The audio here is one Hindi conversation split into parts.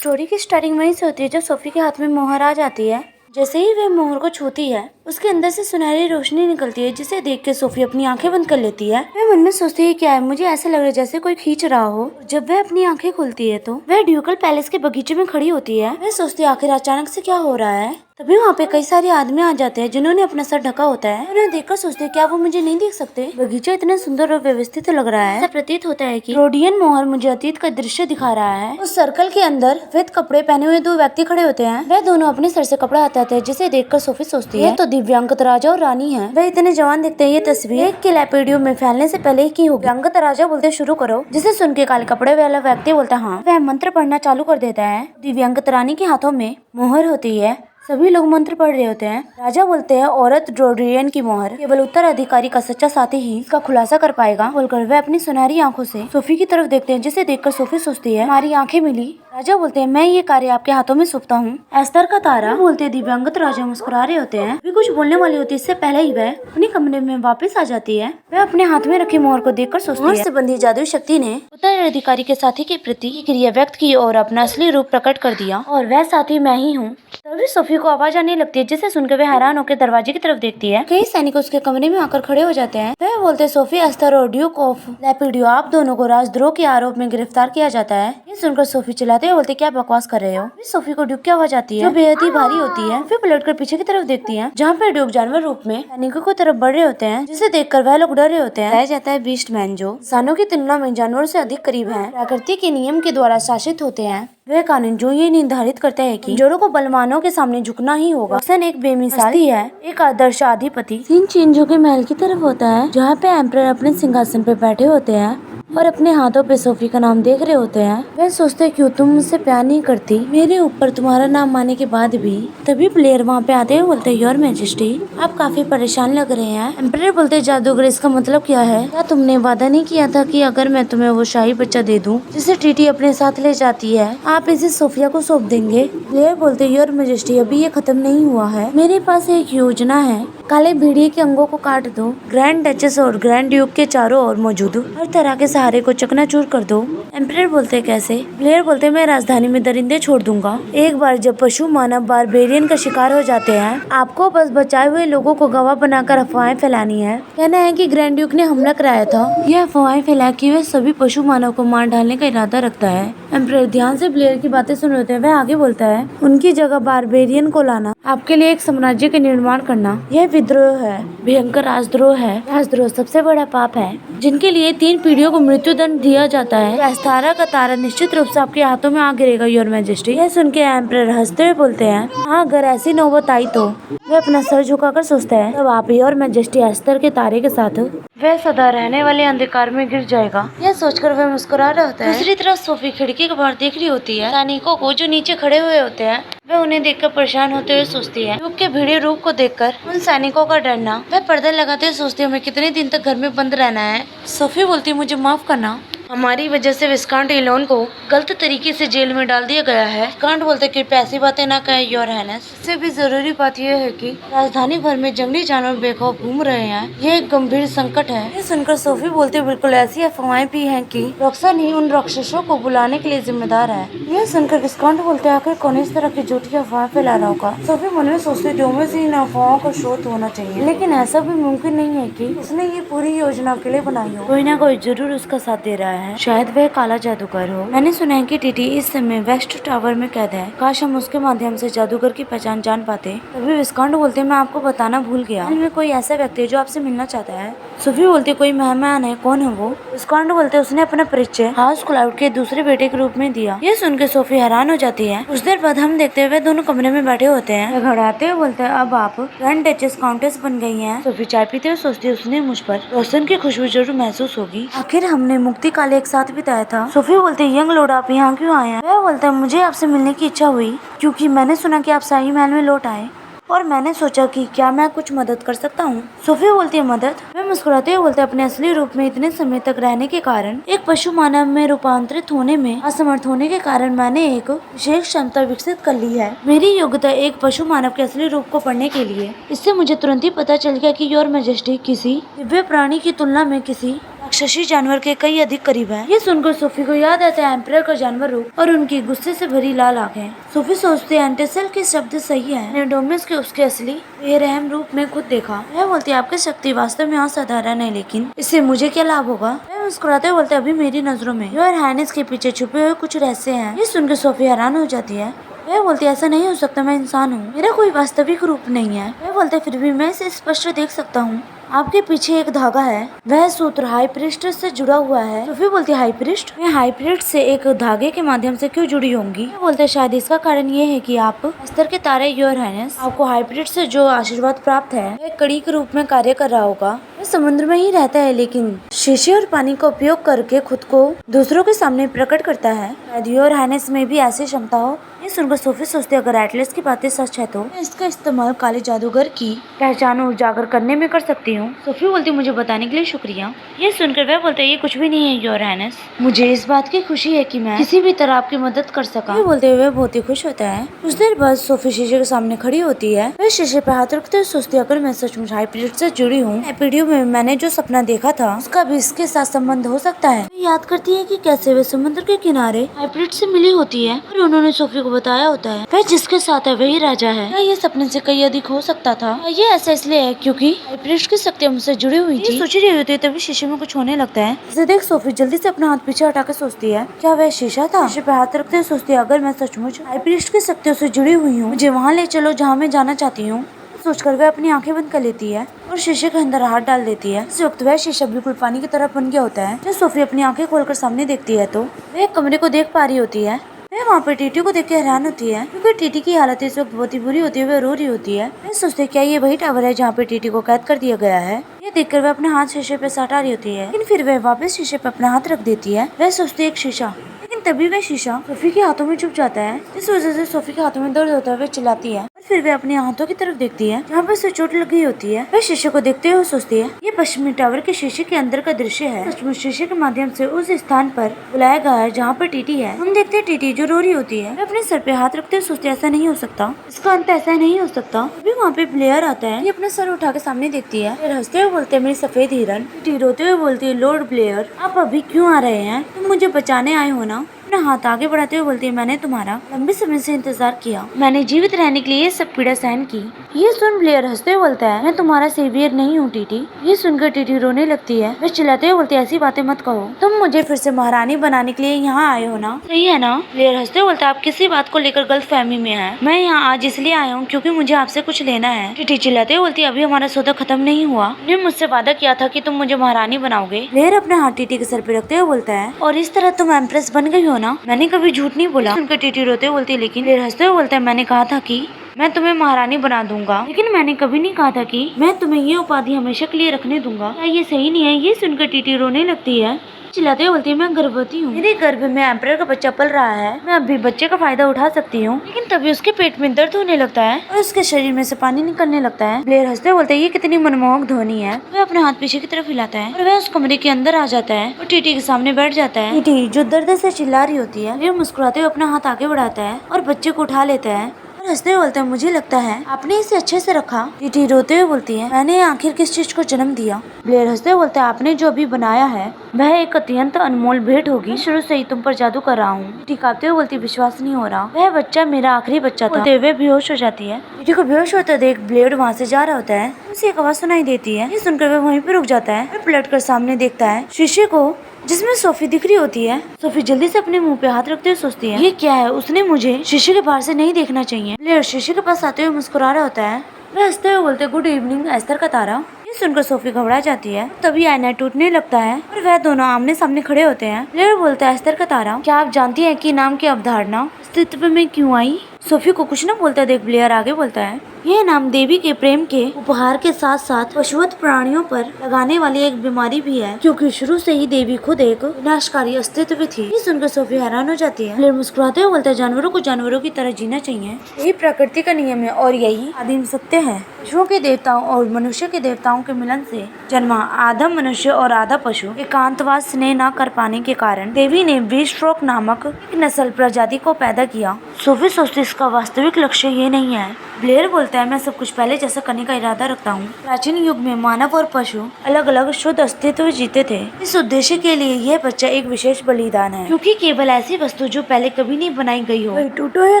स्टोरी की स्टार्टिंग वहीं से होती है जब सोफी के हाथ में मोहर आ जाती है। जैसे ही वह मोहर को छूती है उसके अंदर से सुनहरी रोशनी निकलती है, जिसे देख के सोफी अपनी आंखें बंद कर लेती है। वह मन में सोचती है क्या है, मुझे ऐसा लग रहा है जैसे कोई खींच रहा हो। जब वह अपनी आंखें खोलती है तो वह ड्यूकल पैलेस के बगीचे में खड़ी होती है। वह सोचती है आखिर अचानक से क्या हो रहा है। तभी वहाँ पे कई सारे आदमी आ जाते हैं जिन्होंने अपना सर ढका होता है। उन्हें देखकर सोचते हैं क्या वो मुझे नहीं देख सकते। बगीचा इतना सुंदर और व्यवस्थित लग रहा है, ऐसा प्रतीत होता है कि रोडियन मोहर मुझे अतीत का दृश्य दिखा रहा है। उस सर्कल के अंदर श्वेत कपड़े पहने हुए दो व्यक्ति खड़े होते हैं। वह दोनों अपने सर से कपड़ा हटाते हैं, जिसे देखकर सोफी सोचती है तो दिव्यांगत राजा और रानी है। वह इतने जवान दिखते हैं। ये तस्वीर एक के लैपेडियो में फैलने से पहले की होगी। दिव्यांगत राजा बोलते शुरू करो, जिसे सुन के काले कपड़े वाला व्यक्ति बोलता हाँ। वह मंत्र पढ़ना चालू कर देता है। दिव्यांगत रानी के हाथों में मोहर होती है। सभी लोग मंत्र पढ़ रहे होते हैं। राजा बोलते हैं औरत रोड्रियन की मोहर केवल उत्तराधिकारी का सच्चा साथी ही इसका खुलासा कर पाएगा। बोलकर वह अपनी सुनहरी आंखों से सोफी की तरफ देखते हैं, जिसे देखकर सोफी सोचती है हमारी आंखें मिली। राजा बोलते हैं मैं ये कार्य आपके हाथों में सौंपता हूँ। एस्तर का तारा बोलते हैं। दिव्यांगत राजा मुस्कुरा रहे होते हैं। वे कुछ बोलने वाली होती है, इससे पहले ही वह अपने कमरे में वापस आ जाती है। वह अपने हाथ में रखी मोहर को देखकर सोचती है मोहर से बंधी जादुई शक्ति ने उत्तराधिकारी के साथी के प्रति क्रिया व्यक्त की और अपना असली रूप प्रकट कर दिया, और वह साथी मैं ही हूँ। तभी सोफी को आवाज आने लगती है, जिसे सुनकर वह हैरान होकर दरवाजे की तरफ देखती है। कई सैनिक उसके कमरे में आकर खड़े हो जाते हैं। वह बोलते सोफी, एस्तर और ड्यूक ऑफ लैपिडियो, आप दोनों को राजद्रोह के आरोप में गिरफ्तार किया जाता है। ये सुनकर सोफी चिल्लाते हुए बोलते क्या बकवास कर रहे हो। सोफी को ड्यूक की आवाज आती है जो बेहद ही भारी होती है। फिर पलटकर पीछे की तरफ देखती है जहाँ पे ड्यूक जानवर रूप में सैनिकों की तरफ बढ़ रहे होते हैं, जिसे देखकर वह लोग डर रहे होते हैं। कहा जाता है बीस्ट मैन जो इंसानों की तुलना में जानवरों से अधिक करीब है, प्रकृति के नियम के द्वारा शासित होते हैं। वह कानून जो ये निर्धारित करता है कि जोरों को बलवानों के सामने झुकना ही होगा। रोशन एक बेमिसाल है, एक आदर्श अधिपति। सीन चिंजू के महल की तरफ होता है, जहाँ पे एम्परर अपने सिंहासन पे बैठे होते हैं और अपने हाथों पे सोफी का नाम देख रहे होते हैं। वह सोचते क्यों तुम मुझसे प्यार नहीं करती, मेरे ऊपर तुम्हारा नाम आने के बाद भी। तभी प्लेयर वहाँ पे आते हैं, बोलते योर मैजेस्टी आप काफी परेशान लग रहे हैं। एम्परर बोलते जादूगर इसका मतलब क्या है, क्या तुमने वादा नहीं किया था कि अगर मैं तुम्हें वो शाही बच्चा दे दूं जिसे टीटी अपने साथ ले जाती है, आप इसे सोफिया को सौंप देंगे। प्लेयर बोलते योर मैजेस्टी अभी ये खत्म नहीं हुआ है, मेरे पास एक योजना है। काले भेड़िए के अंगों को काट दो, ग्रैंड डचेस और ग्रैंड ड्यूक के चारों ओर मौजूद हर तरह के सहारे को चकनाचूर कर दो। एम्परर बोलते कैसे। प्लेयर बोलते मैं राजधानी में दरिंदे छोड़ दूंगा। एक बार जब पशु मानव बारबेरियन का शिकार हो जाते हैं, आपको बस बचाए हुए लोगों को गवाह बनाकर अफवाहें फैलानी है। कहना है कि ग्रैंड ड्यूक ने हमला कराया था। यह अफवाहें फैला कि वह सभी पशु मानव को मार डालने का इरादा रखता है। एम्परर ध्यान से प्लेयर की बातें सुन रहे थे। वह आगे बोलता है उनकी जगह बारबेरियन को लाना, आपके लिए एक साम्राज्य का निर्माण करना, यह विद्रोह है, भयंकर राजद्रोह है। राजद्रोह सबसे बड़ा पाप है जिनके लिए 3 पीढ़ियों को मृत्यु दंड दिया जाता है। एस्तारा का तारा निश्चित रूप से आपके हाथों में आ गिरेगा योर मैजेस्टी। यह सुन के एम्परर हंसते हुए बोलते हैं हाँ, अगर ऐसी नौबत आई तो। वह अपना सर झुकाकर सोचता है तब आप योर मैजेस्टी एस्तर के तारे के साथ वह सदा रहने वाले अंधकार में गिर जाएगा। यह सोचकर वह मुस्कुरा रहा होता है। दूसरी तरफ सोफी खिड़की के बाहर देख रही होती है सैनिकों को जो नीचे खड़े हुए होते हैं। वह उन्हें देखकर परेशान होते हुए सोचती है ड्यूक के भीड़े रूप को देखकर उन सैनिकों का डरना। वह पर्दा लगाते हुए सोचती है हमें कितने दिन तक घर में बंद रहना है। सोफी बोलती मुझे माफ करना, हमारी वजह से विस्काउंट इलोन को गलत तरीके से जेल में डाल दिया गया है। विस्काउंट बोलते कृपया ऐसी बातें ना कहें योर हाइनेस। इससे भी जरूरी बात यह है कि राजधानी भर में जंगली जानवर बेखौफ घूम रहे हैं, ये एक गंभीर संकट है। ये सुनकर सोफी बोलती बिल्कुल ऐसी अफवाहें भी हैं कि रॉक्सन ही उन राक्षसों को बुलाने के लिए जिम्मेदार है। यह सुनकर विस्काउंट बोलते आखिर कौन इस तरह की झूठी अफवाह फैला रहा होगा। सोफी मन में सोचती डोमे से इन अफवाहों का स्रोत होना चाहिए, लेकिन ऐसा भी मुमकिन नहीं है कि उसने ये पूरी योजना अकेले बनाई हो। कोई ना कोई जरूर उसका साथ दे रहा है, शायद वह काला जादूगर हो। मैंने सुना है कि टीटी इस समय वेस्ट टावर में कैद है, काश हम उसके माध्यम से जादूगर की पहचान जान पाते। तभी विस्काउंट बोलते मैं आपको बताना भूल गया, में कोई ऐसा व्यक्ति है जो आपसे मिलना चाहता है। सोफी बोलती कोई मेहमान है, कौन है वो। विस्काउंट बोलते उसने अपना परिचय हाउस क्लाउड के दूसरे बेटे के रूप में दिया। ये सुनकर सोफी हैरान हो जाती है। कुछ देर बाद हम देखते हुए दोनों कमरे में बैठे होते हैं। घबराते हुए बोलते हैं अब आप ग्रैंड डचेस काउंटेस बन गई हैं। सोफी चाय पीते हुए सोचती है उसने मुझ पर रोशन की खुशबू जरूर महसूस होगी, आखिर हमने मुक्ति काल एक साथ बिताया था। सोफी बोलते यंग लॉर्ड आप यहाँ क्यों आए हैं। वह बोलता है मुझे आपसे मिलने की इच्छा हुई क्योंकि मैंने सुना कि आप शाही महल में लौट आए और मैंने सोचा कि क्या मैं कुछ मदद कर सकता हूँ। सोफी बोलती है मदद। वह मुस्कुराते हुए बोलते अपने असली रूप में इतने समय तक रहने के कारण, एक पशु मानव में रूपांतरित होने में असमर्थ होने के कारण मैंने एक विशेष क्षमता विकसित कर ली है। मेरी योग्यता एक पशु मानव के असली रूप को पढ़ने के लिए। इससे मुझे तुरंत ही पता चल गया कि योर मैजेस्टी किसी दिव्य प्राणी की तुलना में किसी राक्षसी जानवर के कई अधिक करीब है। ये सुनकर सोफी को याद आता है एम्परर का जानवर रूप और उनकी गुस्से से भरी लाल आंखें। सोफी सोचती है एंटेसल के शब्द सही है, मैंने डोमिस के उसके असली बेरहम रूप में खुद देखा। वह बोलती है आपकी शक्ति वास्तव में असाधारण है, लेकिन इससे मुझे क्या लाभ होगा। वह मुस्कुराते हुए बोलते अभी मेरी नजरों में योर हाइनेस के पीछे छुपे हुए कुछ रहस्य हैं। ये सुनकर सोफी हैरान हो जाती है। वह बोलती ऐसा नहीं हो सकता, मैं इंसान हूँ, मेरा कोई वास्तविक रूप नहीं है। वह बोलते फिर भी मैं इसे स्पष्ट देख सकता हूँ, आपके पीछे एक धागा है, वह सूत्र हाई प्रिस्ट से जुड़ा हुआ है। सोफी बोलती है हाई प्रिस्ट, मैं हाई प्रिस्ट से एक धागे के माध्यम से क्यों जुड़ी होंगी। वह बोलते शायद इसका कारण ये है कि आप अस्तर के तारे योर हाइनेस, आपको हाई प्रिस्ट से जो आशीर्वाद प्राप्त है वह कड़ी के रूप में कार्य कर रहा होगा। वह समुद्र में ही रहता है, लेकिन शीशे और पानी का उपयोग करके खुद को दूसरों के सामने प्रकट करता है। शायद योर हाइनेस में भी ऐसी क्षमता हो। ये सुनकर सोफी सोचती है अगर एटलस की बातें सच है तो मैं इसका इस्तेमाल काले जादूगर की पहचान उजागर करने में कर सकती हूँ। सोफी बोलती मुझे बताने के लिए शुक्रिया। ये सुनकर वह बोलते ये कुछ भी नहीं है योर हाइनेस, मुझे इस बात की खुशी है कि मैं किसी भी तरह आपकी मदद कर सका। ये बोलते हुए बहुत ही खुश होता है। कुछ देर बाद सोफी शीशे के सामने खड़ी होती है। वह शीशे पे हाथ रखते हुए सोचती है अगर मैं सचमुच हाई प्रिस्ट से जुड़ी हूँ, एपिडियो में मैंने जो सपना देखा था उसका भी इसके साथ संबंध हो सकता है। याद करती है कि कैसे वे समुद्र के किनारे हाई प्रिस्ट से मिली होती है और उन्होंने सोफी को बताया होता है वह जिसके साथ है वही राजा है। क्या ये सपने से कई अधिक हो सकता था। ये ऐसा इसलिए है क्योंकि हाई प्रिस्ट की शक्तियां मुझसे जुड़ी हुई थी। सोच रही होती है तभी शीशे में कुछ होने लगता है। इसे देख सोफी जल्दी से अपना हाथ पीछे हटा कर सोचती है क्या वह शीशा था। शीशे पे हाथ रखते हुए सोचती है अगर मैं सचमुच हाई प्रिस्ट की शक्तियों से जुड़ी हुई हूँ, मुझे वहाँ ले चलो जहाँ मैं जाना चाहती हूँ। सोचकर वह अपनी आंखें बंद कर लेती है और शीशे के अंदर हाथ डाल देती है। इस वक्त वह शीशा बिल्कुल पानी की तरह बन गया होता है। जब सोफी अपनी आंखें खोलकर सामने देखती है तो वह एक कमरे को देख पा रही होती है। वह वहाँ पर टीटी को देख के हैरान होती है क्योंकि टीटी की हालत इस वक्त बहुत ही बुरी होती है। वह रो रही होती है। वह सोचती है क्या ये वही टावर है जहाँ पे टीटी को कैद कर दिया गया है। ये देखकर वह अपने हाथ शीशे पे सटा रही होती है, लेकिन फिर वह वापस शीशे पे अपना हाथ रख देती है। वह सोचती है एक शीशा, लेकिन तभी वह शीशा सोफी के हाथों में चुभ जाता है। इस वजह से सोफी के हाथों में दर्द होता है। वह चिल्लाती है और फिर वह अपने हाथों की तरफ देखती है जहाँ पर उसे चोट लगी होती है। वह शीशे को देखते हुए सोचती है ये पश्चिमी टावर के शीशे के अंदर का दृश्य है। सचमुच शीशे के माध्यम से उस स्थान पर बुलाया गया है जहाँ पर टीटी है। हम देखते हैं टीटी जो रो रही होती है। वह अपने सर पे हाथ रखते हुए सोचती है ऐसा नहीं हो सकता, इसका अंत ऐसा नहीं हो सकता। अभी वहाँ पे ब्लेयर आता है। ये अपना सर उठा के सामने देखती है। फिर हंसते हुए बोलते हैं मेरी सफेद हिरन। टीटी रोते हुए बोलती है लॉर्ड ब्लेयर आप अभी क्यों आ रहे हैं, तुम मुझे बचाने आए हो ना। अपना हाथ आगे बढ़ाते हुए बोलती है मैंने तुम्हारा लंबे समय से इंतजार किया, मैंने जीवित रहने के लिए ये सब पीड़ा सहन की। ये सुन ब्लेयर हंसते हुए बोलता है मैं तुम्हारा सेवियर नहीं हूँ टीटी। ये सुनकर टीटी रोने लगती है। वह चिल्लाते हुए बोलती है ऐसी बातें मत कहो, तुम मुझे फिर से महारानी बनाने के लिए यहाँ आए हो ना, सही है ना। ब्लेयर हंसते हुए बोलता है आप किसी बात को लेकर गलतफहमी में है, मैं यहाँ आज इसलिए आया हूँ क्योंकि मुझे आपसे कुछ लेना है। टीटी चिल्लाते हुए बोलती है अभी हमारा सौदा खत्म नहीं हुआ, तुमने मुझसे वादा किया था कि तुम मुझे महारानी बनाओगे। ब्लेयर अपना हाथ टीटी के सर पे रखते हुए बोलता है और इस तरह तुम एम्प्रेस बन गई हो ना, मैंने कभी झूठ नहीं बोला। उनका टीटी रोते हुए बोलती है लेकिन ब्लेयर हंसते हुए बोलता है मैंने कहा था कि मैं तुम्हें महारानी बना दूंगा, लेकिन मैंने कभी नहीं कहा था कि मैं तुम्हें ये उपाधि हमेशा के लिए रखने दूंगा। क्या ये सही नहीं है। ये सुनकर टीटी रोने लगती है, चिल्लाते हुए बोलती है मैं गर्भवती हूँ, मेरे गर्भ में एम्परर का बच्चा पल रहा है, मैं अभी बच्चे का फायदा उठा सकती हूँ। लेकिन तभी उसके पेट में दर्द होने लगता है और उसके शरीर में से पानी निकलने लगता है। ब्लेयर हंसते बोलते है ये कितनी मनमोहक ध्वनि है। वह अपने हाथ पीछे की तरफ हिलाता है और वह उस कमरे के अंदर आ जाता है और टीटी के सामने बैठ जाता है। टीटी जो दर्द से चिल्ला रही होती है वह मुस्कुराते हुए अपना हाथ आगे बढ़ाता है और बच्चे को उठा लेता है और हंसते हुए बोलता है मुझे लगता है आपने इसे अच्छे से रखा। टीटी रोते हुए बोलती है मैंने आखिर किस चीज को जन्म दिया। ब्लेयर हंसते हुए बोलता है आपने जो अभी बनाया है वह एक अत्यंत अनमोल भेंट होगी, शुरू से ही तुम पर जादू कर रहा हूँ। टीटी कांपते हुए बोलती विश्वास नहीं हो रहा, वह बच्चा मेरा आखिरी बच्चा था। बोलते हुए बेहोश हो जाती है। टीटी को बेहोश होता देख ब्लेयर वहाँ से जा रहा होता है, उसे एक आवाज सुनाई देती है। ये सुनकर वह वहीं पे रुक जाता है और पलट कर सामने देखता है शीशे को जिसमें सोफी दिख रही होती है। सोफी जल्दी से अपने मुंह पे हाथ रखते हुए सोचती है ये क्या है, उसने मुझे शीशे के बाहर से नहीं देखना चाहिए। ब्लेयर शीशे के पास आते हुए मुस्कुरा रहा होता है। वह हंसते हुए बोलते गुड इवनिंग एस्तर का तारा। ये सुनकर सोफी घबरा जाती है। तभी आईना टूटने लगता है और वह दोनों आमने सामने खड़े होते हैं। ब्लेयर बोलता है एस्तर का तारा क्या आप जानती है कि नाम की अवधारणा अस्तित्व में क्यों आई। सोफी को कुछ न बोलता देख ब्लेयर आगे बोलता है यह नाम देवी के प्रेम के उपहार के साथ साथ पशुवत प्राणियों पर लगाने वाली एक बीमारी भी है, क्योंकि शुरू से ही देवी खुद एक विनाशकारी अस्तित्व थी। ये सुनकर सोफी हैरान हो जाती है। ब्लेयर मुस्कुराते हुए बोलता है जानवरों को जानवरों की तरह जीना चाहिए, यही प्रकृति का नियम है और यही आदिम सत्य है। पशुओं के देवताओं और मनुष्य के देवताओं के मिलन से जन्मा आधा मनुष्य और आधा पशु एकांतवास स्नेह न कर पाने के कारण देवी ने वी स्ट्रोक नामक एक नस्ल प्रजाति को पैदा किया। सोफी सोचती इसका वास्तविक लक्ष्य ये नहीं है। ब्लेयर बोलता है मैं सब कुछ पहले जैसा करने का इरादा रखता हूँ। प्राचीन युग में मानव और पशु अलग अलग शुद्ध अस्तित्व जीते थे। इस उद्देश्य के लिए यह बच्चा एक विशेष बलिदान है, क्योंकि केवल ऐसी वस्तु जो पहले कभी नहीं बनाई गई हो, वही टूटे हुए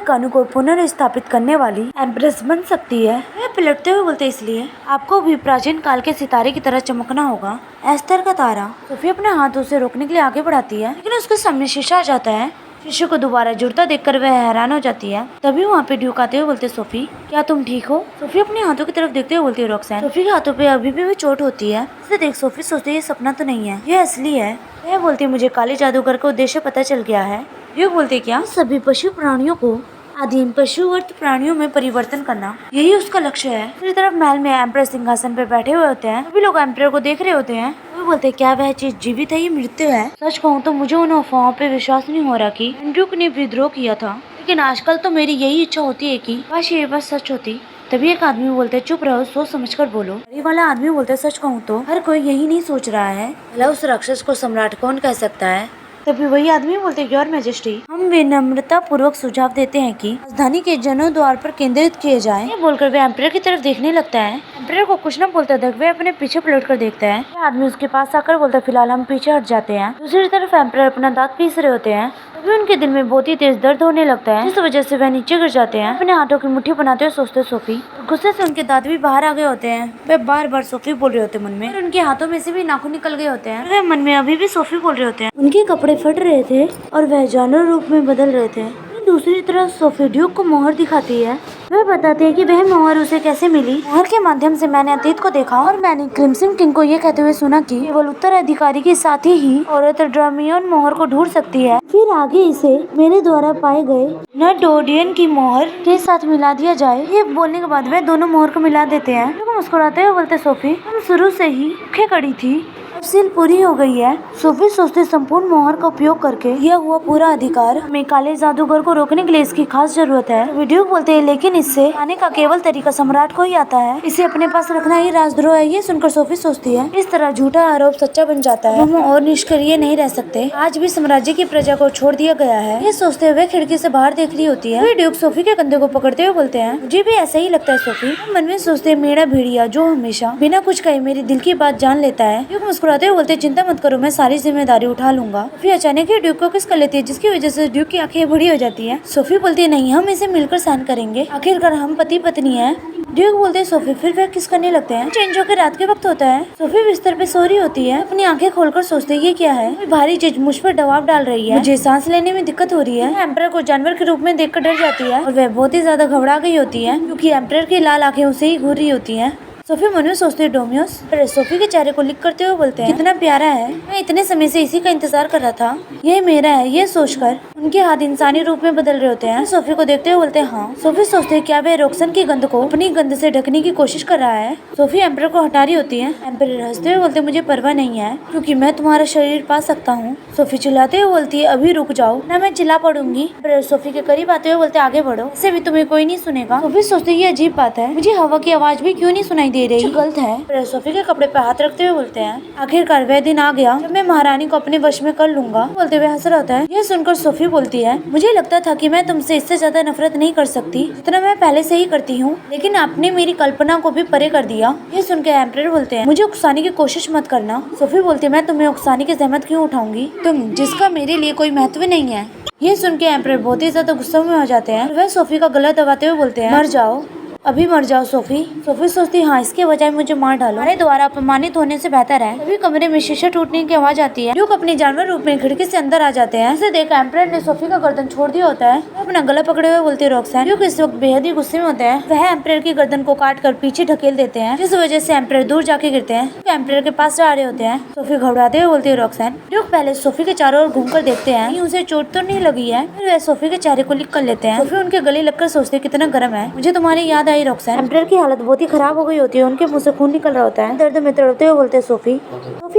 कानून को पुनर्स्थापित करने वाली एम्प्रेस बन सकती है। वह पलटते हुए बोलते इसलिए आपको भी प्राचीन काल के सितारे की तरह चमकना होगा। एस्तर का तारा। सोफी अपने हाथ उसे रोकने के लिए आगे बढ़ाती है, लेकिन उसके सामने शीशा आ जाता है। शीशे को दोबारा जुड़ता देखकर वह हैरान हो जाती है। तभी वहाँ पे ड्यूक आते हुए बोलते सोफी क्या तुम ठीक हो? सोफी अपने हाथों की तरफ देखते हुए बोलती है रॉक्सैन। सोफी के हाथों पे अभी भी चोट होती है। इसे देख सोफी सोचती है ये सपना तो नहीं है, यह असली है। वह बोलती है मुझे काले जादूगर का उद्देश्य पता चल गया है। ड्यूक बोलते क्या? सभी पशु प्राणियों को आदिम पशु और प्राणियों में परिवर्तन करना, यही उसका लक्ष्य है। दूसरी तरफ महल में एम्परर सिंहासन पे बैठे हुए होते हैं। सभी लोग एम्परर को देख रहे होते हैं। वो बोलते हैं क्या वह चीज जीवित है या मृत्यु है? सच कहूँ तो मुझे उन अफवाहों पे विश्वास नहीं हो रहा कि ड्यूक ने विद्रोह किया था, लेकिन आजकल तो मेरी यही इच्छा होती है कि काश ये बात सच होती। तभी एक आदमी बोलते है चुप रहो, सोच समझ कर बोलो। ये वाला आदमी बोलता है सच कहूँ तो हर कोई यही नहीं सोच रहा है, भला उस राक्षस को सम्राट कौन कह सकता है? तभी वही आदमी बोलते योर मैजेस्टी, हम विनम्रता पूर्वक सुझाव देते हैं कि राजधानी के जनों द्वार पर केंद्रित किए जाएं। ये बोलकर वे एम्परर की तरफ देखने लगता है। एम्परर को कुछ न बोलता देख वे अपने पीछे पलट कर देखता है। ये आदमी उसके पास आकर बोलता फिलहाल हम पीछे हट जाते हैं। दूसरी तरफ एम्परर अपना दांत पीस रहे होते हैं। तभी उनके दिल में बहुत ही तेज दर्द होने लगता है, जिस वजह से वह नीचे गिर जाते हैं। अपने हाथों की मुट्ठी बनाते हुए सोचते सोफी। गुस्से से उनके दांत भी बाहर आ गए होते हैं। वे बार बार सोफी बोल रहे होते मन में, और उनके हाथों में से भी नाखून निकल गए होते हैं। वे मन में अभी भी सोफी बोल रहे होते हैं। उनके कपड़े फट रहे थे और वह जानवर रूप में बदल रहे थे। दूसरी तरफ सोफी ड्यूक को मोहर दिखाती है। वह बताती है कि वह मोहर उसे कैसे मिली। मोहर के माध्यम से मैंने अतीत को देखा और मैंने क्रिम्सन किंग को ये कहते हुए सुना कि केवल उत्तराधिकारी के साथ ही औरत ड्रामियन मोहर को ढूंढ सकती है। फिर आगे इसे मेरे द्वारा पाए गए नटोडियन की मोहर के साथ मिला दिया जाए। ये बोलने के बाद वह दोनों मोहर को मिला देते हैं। ड्यूक मुस्कुराते हुए बोलते सोफी तुम शुरू से ही भूखे कड़ी थी, अब सील पूरी हो गई है। सोफी सोचते संपूर्ण मोहर का उपयोग करके यह हुआ पूरा अधिकार हमें काले जादूगर को रोकने के लिए इसकी खास जरूरत है। वीडियो बोलते हैं लेकिन इससे आने का केवल तरीका सम्राट को ही आता है, इसे अपने पास रखना ही राजद्रोह है। ये सुनकर सोफी सोचती है इस तरह झूठा आरोप सच्चा बन जाता है, हम और निष्क्रिय नहीं रह सकते। आज भी साम्राज्य की प्रजा को छोड़ दिया गया है। ये सोचते हुए खिड़की से बाहर देख रही होती है। ड्यूक सोफी के कंधे को पकड़ते हुए बोलते हैं मुझे भी ऐसा ही लगता है सोफी। मन में सोचते मेरा भेड़िया जो हमेशा बिना कुछ कहे मेरी दिल की बात जान लेता है। ड्यूक मुस्कुराते हुए बोलते चिंता मत करो मैं सारी जिम्मेदारी उठा लूंगा। सोफी अचानक ही ड्यूक को किस कर लेती है, जिसकी वजह से ड्यूक की आंखें बड़ी हो जाती है। सोफी बोलती है नहीं हम इसे मिलकर सहन करेंगे, आखिरकार हम पति पत्नी है। ड्यूक बोलते हैं सोफी फिर वह किस करने लगते हैं। चेंज होकर रात के वक्त होता है। सोफी बिस्तर पे सो रही होती है। अपनी आंखें खोलकर सोचते ये क्या है, कोई भारी चीज मुझ पर दबाव डाल रही है, मुझे सांस लेने में दिक्कत हो रही है। एम्परर को जानवर के रूप में देखकर डर जाती है और वह बहुत ही ज्यादा घबरा गई होती है, क्योंकि एम्परर की लाल आंखें उसे ही घूर रही होती है। सोफी मन में सोचती है डोमियोस। सोफी के चेहरे को लिक करते हुए बोलते हैं कितना प्यारा है, मैं इतने समय से इसी का इंतजार कर रहा था, ये मेरा है। ये सोचकर उनके हाथ इंसानी रूप में बदल रहे होते हैं। सोफी को देखते हुए बोलते हैं हाँ। सोफी सोचते है क्या वह रॉक्सन की गंध को अपनी गंध से ढकने की कोशिश कर रहा है। सोफी एम्परर को हटा रही होती है। एम्परर हंसते हुए बोलते मुझे परवाह नहीं है, क्योंकि मैं तुम्हारा शरीर पा सकता हूँ। सोफी चिल्लाते हुए बोलती है अभी रुक जाओ ना मैं चिल्ला पड़ूंगी। एम्परर सोफी के करीब आते हुए बोलते आगे बढ़ो, इससे भी तुम्हें कोई नहीं सुनेगा। सोफी सोचती है ये अजीब बात है, मुझे हवा की आवाज भी क्यों नहीं सुनाई दे रही, गलत है। सोफी के कपड़े पे हाथ रखते हुए बोलते हैं आखिरकार वह दिन आ गया जब मैं महारानी को अपने वश में कर लूंगा। बोलते हुए हंस रहा होता है। यह सुनकर सोफी बोलती है मुझे लगता था कि मैं तुमसे इससे ज्यादा नफरत नहीं कर सकती जितना मैं पहले से ही करती हूँ, लेकिन आपने मेरी कल्पना को भी परे कर दिया। ये सुनकर एम्परर बोलते हैं मुझे उकसाने की कोशिश मत करना। सोफी बोलती है मैं तुम्हें उकसाने की जहमत क्यों उठाऊंगी, तुम जिसका मेरे लिए कोई महत्व नहीं है। ये सुन के एम्परर बहुत ही ज्यादा गुस्से में हो जाते हैं। वह सोफी का गला दबाते हुए बोलते हैं मर जाओ, अभी मर जाओ सोफी। सोफी सोचती हाँ इसके बजाय मुझे मार डालो, हमारे द्वारा अपमानित होने से बेहतर है। तभी कमरे में शीशा टूटने की आवाज आती है। ड्यूक अपने जानवर रूप में खिड़की से अंदर आ जाते हैं। इसे देख एम्परर ने सोफी का गर्दन छोड़ दिया होता है। वो अपना गला पकड़े हुए बोलती है रॉक्सैन। ड्यूक इस वक्त बेहद ही गुस्से में होते हैं। वह एम्परर की गर्दन को काट कर पीछे ढकेल देते हैं, जिस वजह से एम्परर दूर जाके गिरते हैं। एम्परर के पास जा रहे होते हैं। सोफी घबराते हुए बोलती है रॉक्सैन। ड्यूक पहले सोफी के चारों ओर घूमकर देखते हैं कहीं उसे चोट तो नहीं लगी है। फिर वह सोफी के चेहरे को लिक कर लेते हैं। सोफी उनके गले लगकर सोचते कितना गर्म है, मुझे तुम्हारी याद आई ही रॉक्सन। एम्परर की हालत बहुत ही खराब हो गई होती है, उनके मुंह से खून निकल रहा होता है। दर्द में तड़पते हुए बोलते हैं सोफी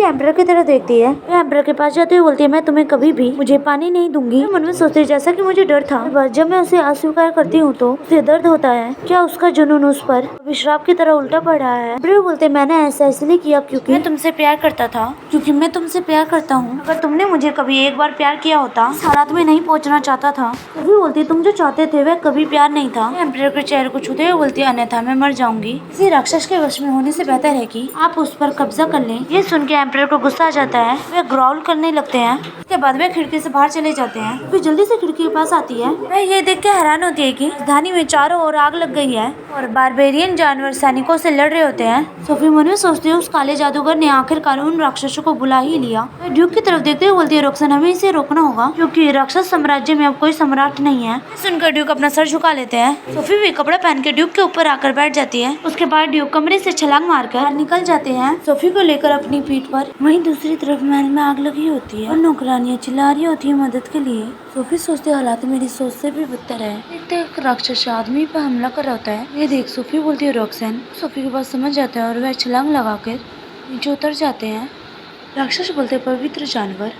एम्परर की तरफ देखती है। वह एम्परर के पास जाते हुए बोलती है, मैं तुम्हें कभी भी मुझे पानी नहीं दूंगी। मन में सोचती है, जैसा कि मुझे डर था, जब मैं उसे अस्वीकार करती हूँ तो उसे दर्द होता है। क्या उसका जुनून उस पर श्राप की तरह उल्टा पड़ रहा है? एम्परर बोलते, मैंने ऐसा इसलिए किया क्योंकि मैं तुमसे प्यार करता था, क्योंकि मैं तुमसे प्यार करता हूँ। अगर तुमने मुझे कभी एक बार प्यार किया होता, इस हालात में नहीं पहुँचना चाहता था। सोफी बोलती, तुम जो चाहते थे वह कभी प्यार नहीं था। एम्परर के चेहरे को छूते हुए बोलती, अन्यथा मैं मर जाऊंगी। किसी राक्षस के वश में होने से बेहतर है कि आप उस पर कब्जा कर लें। ये सुन के एम्परर को गुस्सा आ जाता है। वे ग्राउल करने लगते हैं। उसके बाद वे खिड़की से बाहर चले जाते हैं। फिर जल्दी से खिड़की के पास आती है। वह ये देख के हैरान होती है कि राजधानी में चारों ओर आग लग गई है और बारबेरियन जानवर सैनिकों से लड़ रहे होते हैं। सोफी मन में सोचती है, उस काले जादूगर ने आखिरकार उन राक्षसों को बुला ही लिया। वह ड्यूक की तरफ देखते हुए बोलती है, रॉक्सन हमें इसे रोकना होगा, क्योंकि राक्षस साम्राज्य में अब कोई सम्राट नहीं है। सुनकर ड्यूक अपना सर झुका लेते हैं। सोफी भी कपड़ा पहन के ड्यूक के ऊपर आकर बैठ जाती है। उसके बाद ड्यूक कमरे से छलांग मारकर निकल जाते हैं, सोफी को लेकर अपनी पीठ पर। वहीं दूसरी तरफ महल में आग लगी होती है और नौकरानियां चिल्ला रही होती है मदद के लिए। सोफी सोचती है, हालात मेरी सोच से भी बदतर है। एक राक्षस आदमी पर हमला कर रहा होता है। ये देख सोफी बोलती है, रॉक्सन। सोफी के पास समझ जाता है और वह छलांग लगाकर नीचे उतर जाते हैं। राक्षस बोलते हैं, पवित्र जानवर।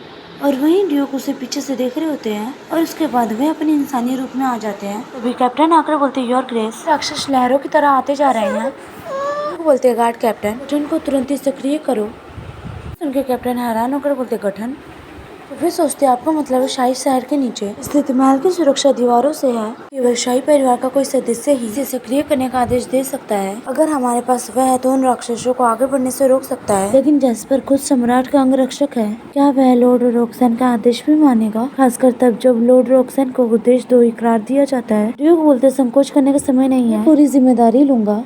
और वहीं ड्यूक उसे पीछे से देख रहे होते हैं और उसके बाद वे अपने इंसानी रूप में आ जाते हैं। तभी कैप्टन आकर बोलते, योर ग्रेस। राक्षस लहरों की तरह आते जा रहे हैं। बोलते हैं, गार्ड कैप्टन, गठन को तुरंत ही सक्रिय करो। उनके कैप्टन हैरान होकर बोलते, गठन? तो फिर सोचते, आपका मतलब है शाही शहर के नीचे स्थित महल की सुरक्षा दीवारों से है। केवल शाही परिवार का कोई सदस्य ही इसे सक्रिय करने का आदेश दे सकता है। अगर हमारे पास वह है तो उन राक्षसों को आगे बढ़ने से रोक सकता है। लेकिन जैस्पर खुद सम्राट का अंगरक्षक है, क्या वह लॉर्ड रॉक्सन का आदेश भी मानेगा? खासकर तब जब लॉर्ड रॉक्सन को उद्देश्य दो इकरार दिया जाता है। ड्यूक बोलते, संकोच करने का समय नहीं है, पूरी जिम्मेदारी लूंगा।